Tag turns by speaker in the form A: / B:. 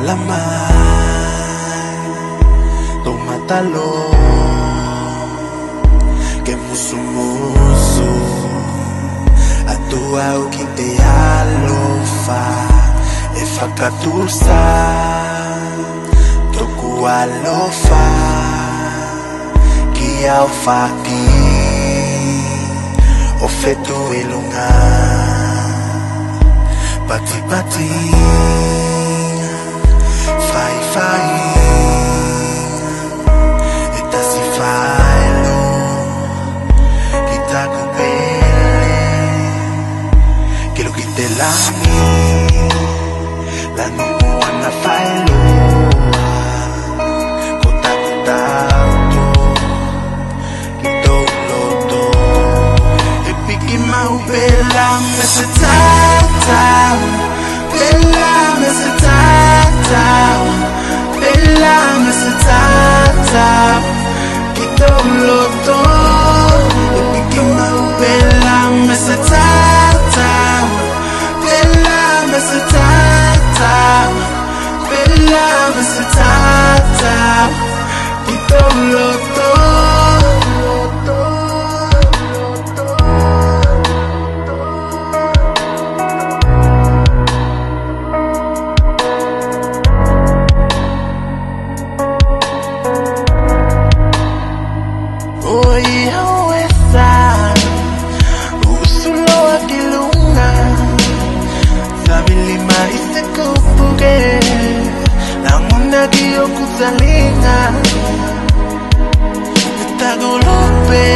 A: palaman tumatalon que musu-musu atua o que te alofa e fakatusa toku alofa que alfaki ofetu elunga bati-bati fai eta si failo kita kupele que lo quite la no wana failo kota kito loto e piki mau bela me se tata bela me se tata bela me se tata kito loto e piki mau bela me se tata bela me se tata bela me se tata kito loto. Kuzalinga Tagulupe